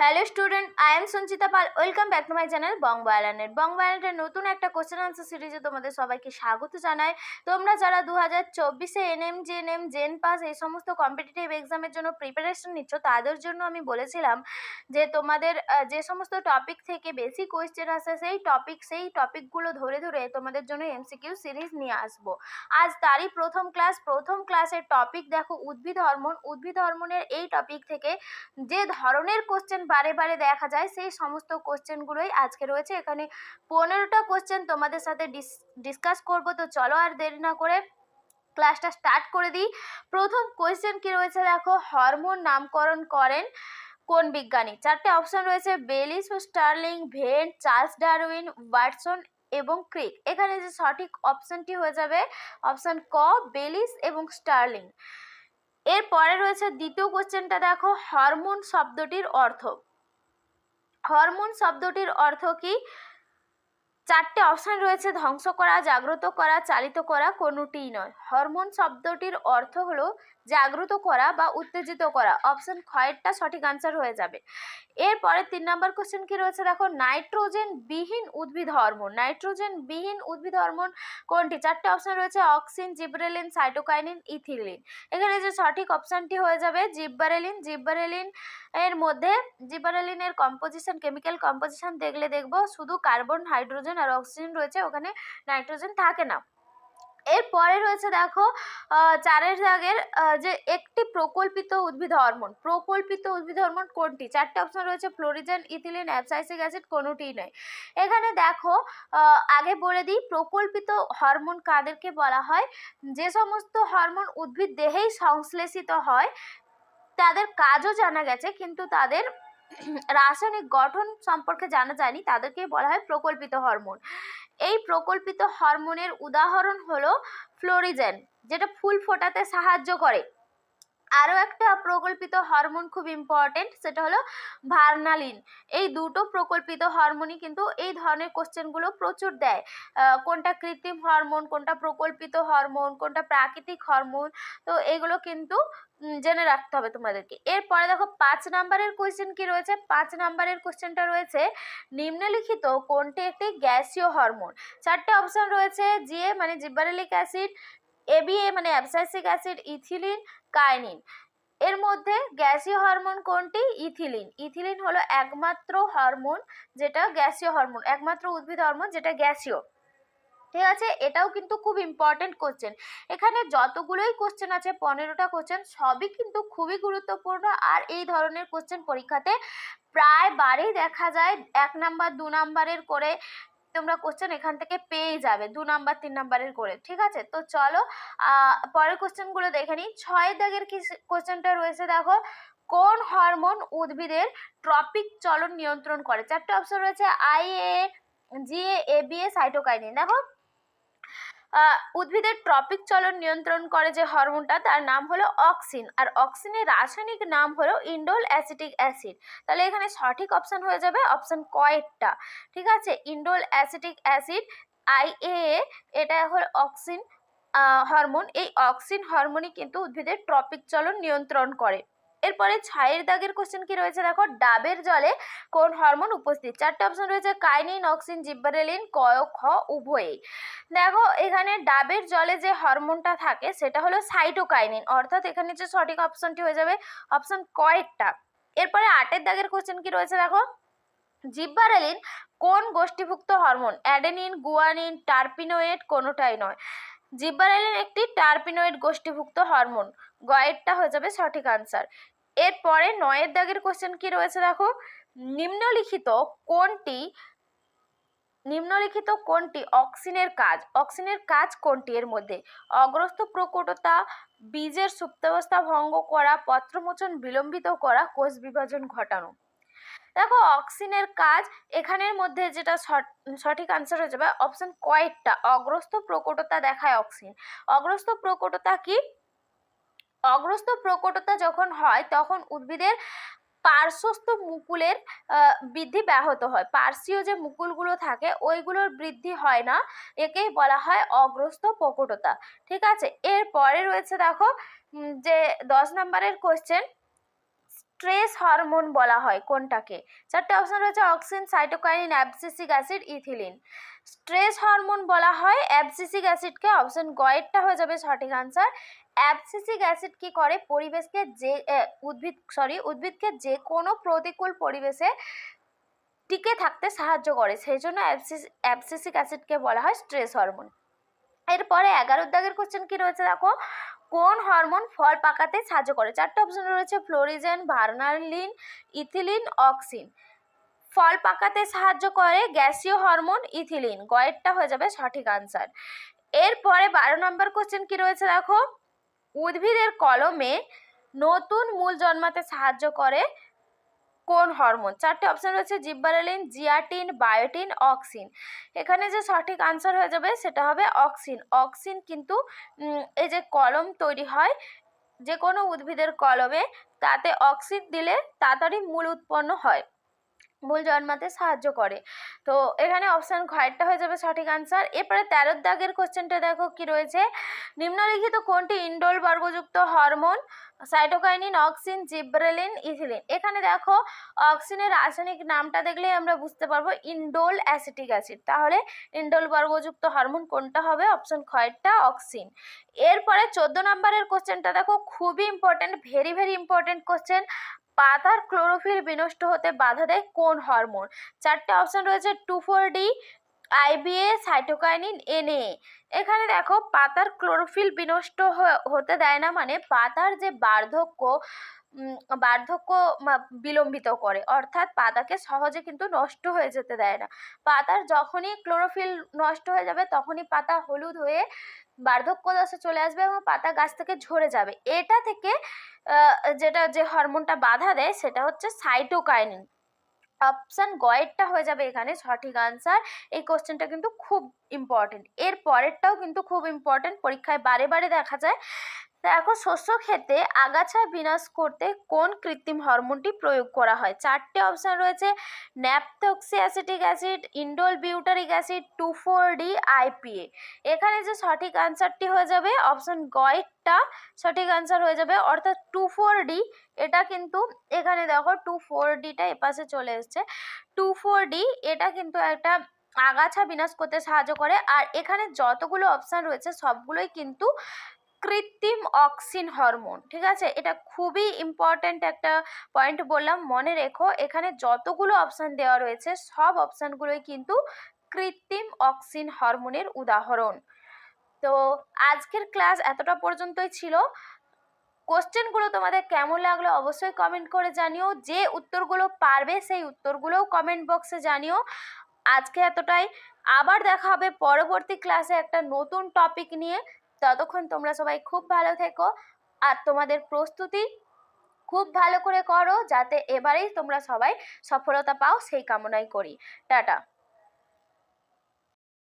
Hello student, I am Sanchita Pal. Welcome back to my channel Bong বায়োলনের নতুন একটা question answer সিরিজে তোমাদের সবাইকে স্বাগত জানাই। তোমরা যারা 2024-এ এনএম জেএনএম জেন পাস এই সমস্ত কম্পিটিটিভ এক্সামের জন্য প্রিপারেশন নিচ্ছ, তাদের জন্য আমি বলেছিলাম যে তোমাদের যে সমস্ত টপিক থেকে বেশি কোয়েশ্চেন আসে সেই টপিকগুলো ধরে ধরে তোমাদের জন্য এমসিকিউ সিরিজ নিয়ে আসবো। আজ তারই প্রথম ক্লাসের টপিক দেখো উদ্ভিদ হরমোনের এই টপিক থেকে যে ধরনের কোশ্চেন বারে বারে দেখা যায় সেই সমস্ত কোশ্চেনগুলোই আজকে রয়েছে। এখানে 15টা কোশ্চেন তোমাদের সাথে ডিসকাস করব। তো চলো আর দেরি না করে ক্লাসটা স্টার্ট করে দিই। প্রথম কোশ্চেন কি রয়েছে দেখো, হরমোন নামকরণ করেন কোন বিজ্ঞানী? চারটে অপশন রয়েছে, Bayliss, Starling, Went, Charles Darwin, Watson এবং ক্রিক। এখানে যে সঠিক অপশনটি হয়ে যাবে অপশন ক, বেলিস এবং স্টার্লিং। এরপরে রয়েছে দ্বিতীয় কোশ্চেনটা দেখো, হরমোন শব্দটির অর্থ। হরমোন শব্দটির অর্থ কি? চারটে অপশন রয়েছে, ধ্বংস করা, জাগ্রত করা, চালিত করা, কোনোটিই নয়। হরমোন শব্দটির অর্থ হলো জাগ্রত করা বা উত্তেজিত করা। অপশন খয়েরটা সঠিক আনসার হয়ে যাবে। এরপরে 3 নম্বর কোশ্চেন কি রয়েছে দেখো, নাইট্রোজেন বিহীন উদ্ভিদ হরমোন। নাইট্রোজেন বিহীন উদ্ভিদ হরমোন কোনটি? চারটে অপশন রয়েছে, অক্সিন, জিবরেলিন, সাইটোকাইনিন, ইথিলিন। এখানে যে সঠিক অপশনটি হয়ে যাবে জিবরেলিন। জিবরেলিনের কম্পোজিশন, কেমিক্যাল কম্পোজিশন দেখবো শুধু কার্বন, হাইড্রোজেন আর অক্সিজেন রয়েছে, ওখানে নাইট্রোজেন থাকে না। এরপরে রয়েছে দেখো 4 দাগের যে একটি প্রকল্পিত উদ্ভিদ হরমোন। প্রকল্পিত উদ্ভিদ হরমোন কোনটি? চারটে অপশন রয়েছে, ফ্লোরিজেন, ইথিলিন, অ্যাবসাইসিক অ্যাসিড, কোনোটিই নয়। এখানে দেখো আগে বলে দিই, প্রকল্পিত হরমোন কাদেরকে বলা হয়? যে সমস্ত হরমোন উদ্ভিদ দেহেই সংশ্লেষিত হয়, তাদের কাজও জানা গেছে কিন্তু তাদের রাসায়নিক গঠন সম্পর্কে জানা যায়নি, তাদেরকে বলা হয় প্রকল্পিত হরমোন। এই প্রকল্পিত হরমোনের উদাহরণ হলো ফ্লোরিজেন, যেটা ফুল ফোটাতে সাহায্য করে। আরও একটা প্রকল্পিত হরমোন খুব ইম্পর্টেন্ট, সেটা হলো ভার্নালিন। এই দুটো প্রকল্পিত হরমোনই কিন্তু এই ধরনের কোশ্চেনগুলো প্রচুর দেয়। কোনটা কৃত্রিম হরমোন, কোনটা প্রকল্পিত হরমোন, কোনটা প্রাকৃতিক হরমোন, তো এগুলো কিন্তু জেনে রাখতে হবে তোমাদেরকে। এরপরে দেখো 5 নাম্বারের কোশ্চেন কি রয়েছে। 5 নাম্বারের কোশ্চেনটা রয়েছে, নিম্নলিখিত কোনটি একটি গ্যাসীয় হরমোন? চারটে অপশন রয়েছে, জিএ মানে জিব্বারেলিক অ্যাসিড, এবিএ মানে অ্যাবসাইসিক অ্যাসিড, ইথিলিন, কাইনিন। এর মধ্যে গ্যাসীয় হরমোন কোনটি? ইথিলিন। ইথিলিন হলো একমাত্র হরমোন যেটা গ্যাসীয় হরমোন, একমাত্র উদ্ভিদ হরমোন যেটা গ্যাসীয়। ঠিক আছে, এটাও কিন্তু খুব ইম্পর্টেন্ট কোশ্চেন। এখানে যতগুলোই কোশ্চেন আছে 15টা কোশ্চেন সবই কিন্তু খুবই গুরুত্বপূর্ণ। আর এই ধরনের কোশ্চেন পরীক্ষাতে প্রায় বারেই দেখা যায় 1 নাম্বার 2 নাম্বারের করে তোমরা কোশ্চেন এখান থেকে পেয়ে যাবে, 2 নাম্বার 3 নাম্বারের করে। ঠিক আছে, তো চলো পরের কোশ্চেনগুলো দেখে নিই। 6 দাগের কি কোশ্চেনটা রয়েছে দেখো, কোন হরমোন উদ্ভিদের ট্রপিক চলন নিয়ন্ত্রণ করে? চারটে অপশন রয়েছে, আইএ, জিএ, এবিএ, সাইটোকাইনিন। দেখো উদ্ভিদের ট্রপিক চলন নিয়ন্ত্রণ করে যে হরমোনটা, তার নাম হলো অক্সিন। আর অক্সিনের রাসায়নিক নাম হলো ইন্ডোল অ্যাসিটিক অ্যাসিড। তাহলে এখানে সঠিক অপশন হয়ে যাবে অপশন কয়েরটা। ঠিক আছে, ইন্ডোল অ্যাসিটিক অ্যাসিড, আইএএ, এটা হলো অক্সিন হরমোন। এই অক্সিন হরমোনই কিন্তু উদ্ভিদের ট্রপিক চলন নিয়ন্ত্রণ করে। এরপরে 6 দাগের কোশ্চেন কি রয়েছে দেখো, ডাবের জলে কোন হরমোন উপস্থিত? চারটে অপশন রয়েছে, কাইনিন, অক্সিন, জিব্বারেলিন, ক, খ উভয়ই। দেখো এখানে ডাবের জলে যে হরমোনটা থাকে সেটা হলো সাইটোকাইনিন, অর্থাৎ এখানে যে সঠিক অপশনটি হয়ে যাবে অপশন কয়েরটা। এরপরে 8 দাগের কোশ্চেন কি রয়েছে দেখো, জিব্বারেলিন কোন গোষ্ঠীভুক্ত হরমোন? অ্যাডেনিন, গুয়ানিন, টার্পিনোয়েড, কোনোটাই নয়। জিব্বারেলিন একটি টার্পিনোয়েড গোষ্ঠীভুক্ত হরমোন, গয়েরটা হয়ে যাবে সঠিক আনসার। এরপরে 9 দাগের কোশ্চেন কি রয়েছে দেখো, নিম্নলিখিত কোনটি অক্সিনের কাজ? অক্সিনের কাজ কোনটি এর মধ্যে? অগ্রস্থ প্রকটতা, বীজের সুপ্তাবস্থা ভঙ্গ করা, পত্রমোচন বিলম্বিত করা, কোষ বিভাজন ঘটানো। দেখো অক্সিনের কাজ এখানের মধ্যে যেটা সঠিক আনসার হয়ে যাবে অপশন কয়েকটা, অগ্রস্থ প্রকটতা দেখায় অক্সিন। অগ্রস্থ প্রকটতা কি? অগ্রস্থ প্রকটতা যখন হয় তখন উদ্ভিদের পার্শ্বস্থ মুকুলের বৃদ্ধি ব্যাহত হয়। পার্শ্বীয় যে মুকুলগুলো থাকে ওইগুলোর বৃদ্ধি হয় না, একেই বলা হয় অগ্রস্থ প্রকটতা। ঠিক আছে, এরপরে রয়েছে দেখো যে 10 নম্বরের কোশ্চেন, স্ট্রেস হরমোন বলা হয় কোনটাকে? চারটে অপশন রয়েছে auxin, cytokinin, abscisic acid, ethylene. Stress hormone বলা হয় অ্যাবসিসিক অ্যাসিডকে, অপশন গয়েরটা হয়ে যাবে সঠিক আনসার। অ্যাবসিসিক অ্যাসিড কি করে? পরিবেশকে যে উদ্ভিদকে যে কোনো প্রতিকূল পরিবেশে টিকে থাকতে সাহায্য করে, সেই জন্য অ্যাবসিসিক অ্যাসিডকে বলা হয় স্ট্রেস হরমোন। এরপরে 11 দাগের কোশ্চেন কি রয়েছে দেখো, কোন হরমোন ফল পাকাতে সাহায্য করে? চারটে অপশন রয়েছে ফ্লোরিজেন, ভার্নালিন, ইথিলিন, অক্সিন। ফল পাকাতে সাহায্য করে গ্যাসীয় হরমোন ইথিলিন, গয়েরটা হয়ে যাবে সঠিক আনসার। এরপরে 12 নম্বর কোশ্চেন কি রয়েছে দেখো, উদ্ভিদের কলমে নতুন মূল জন্মাতে সাহায্য করে কোন হরমোন? চারটে অপশন রয়েছে জিব্বারেলিন, জিয়াটিন, বায়োটিন, অক্সিন। এখানে যে সঠিক আনসার হয়ে যাবে সেটা হবে অক্সিন। অক্সিন কিন্তু এই যে কলম তৈরি হয় যে কোনো উদ্ভিদের কলমে, তাতে অক্সিন দিলে তাড়াতাড়ি মূল উৎপন্ন হয়, মূল জন্মাতে সাহায্য করে। তো এখানে অপশান ঘয়েরটা হয়ে যাবে সঠিক আনসার। এরপরে 13 দাগের কোশ্চেনটা দেখো কি রয়েছে, নিম্নলিখিত কোনটি ইন্ডোল বর্গযুক্ত hormone? Cytokinin, auxin, gibberellin, ethylene. এখানে দেখো অক্সিনের রাসায়নিক নামটা দেখলেই আমরা বুঝতে পারবো ইন্ডোল অ্যাসিটিক অ্যাসিড, তাহলে ইন্ডোল বর্গযুক্ত হরমোন কোনটা হবে? অপশন খয়েরটা অক্সিন। এরপরে 14 নম্বরের কোশ্চেনটা দেখো, খুবই important, very very important question. পাতার ক্লোরোফিল বিনষ্ট হতে বাধা দেয় কোন হরমোন? চারটে অপশন রয়েছে 2,4-D, IBA, সাইটোকাইনিন, NA। এখানে দেখো পাতার ক্লোরোফিল বিনষ্ট হতে দেয় না, মানে পাতার যে বার্ধক্য বিলম্বিত করে, অর্থাৎ পাতাকে সহজে কিন্তু নষ্ট হয়ে যেতে দেয় না। পাতার যখনই ক্লোরোফিল নষ্ট হয়ে যাবে তখনই পাতা হলুদ হয়ে বার্ধক্য দশা চলে আসবে এবং পাতা গাছ থেকে ঝরে যাবে। এটা থেকে যে হরমোনটা বাধা দেয় সেটা হচ্ছে সাইটোকাইনিন। অপশন গয়েরটা হয়ে যাবে এখানে সঠিক আনসার। এই কোশ্চেনটা কিন্তু খুব ইম্পর্টেন্ট। এর পরেরটাও কিন্তু খুব ইম্পর্টেন্ট, পরীক্ষায় বারে বারে দেখা যায়। দেখো শস্য ক্ষেতে আগাছা বিনাশ করতে কোন কৃত্রিম হরমোনটি প্রয়োগ করা হয়? চারটে অপশন রয়েছে ন্যাপথক্সি acetic acid, indole butyric acid, 2,4-D, IPA। এখানে যে সঠিক আনসারটি হয়ে যাবে অপশন গয়েরটা সঠিক আনসার হয়ে যাবে, অর্থাৎ 2,4-D। এটা কিন্তু এখানে দেখো 2,4-Dটা এপাশে চলে এসছে। 2,4-D এটা কিন্তু একটা আগাছা বিনাশ করতে সাহায্য করে। আর এখানে যতগুলো অপশন রয়েছে সবগুলোই কিন্তু কৃত্রিম অক্সিন হরমোন, ঠিক আছে? এটা খুবই ইম্পর্ট্যান্ট একটা পয়েন্ট বললাম, মনে রেখো। এখানে যতগুলো অপশান দেওয়া রয়েছে সব অপশানগুলোই কিন্তু কৃত্রিম অক্সিন হরমোনের উদাহরণ। তো আজকের ক্লাস এতটা পর্যন্তই ছিল। কোশ্চেনগুলো তোমাদের কেমন লাগলো অবশ্যই কমেন্ট করে জানিও। যে উত্তরগুলো পারবে সেই উত্তরগুলোও কমেন্ট বক্সে জানিও। আজকে এতটাই, আবার দেখা হবে পরবর্তী ক্লাসে একটা নতুন টপিক নিয়ে। ততক্ষণ তোমরা সবাই খুব ভালো থেকো আর তোমাদের প্রস্তুতি খুব ভালো করে করো, যাতে এবারেই তোমরা সবাই সফলতা পাও সেই কামনাই করি। টাটা।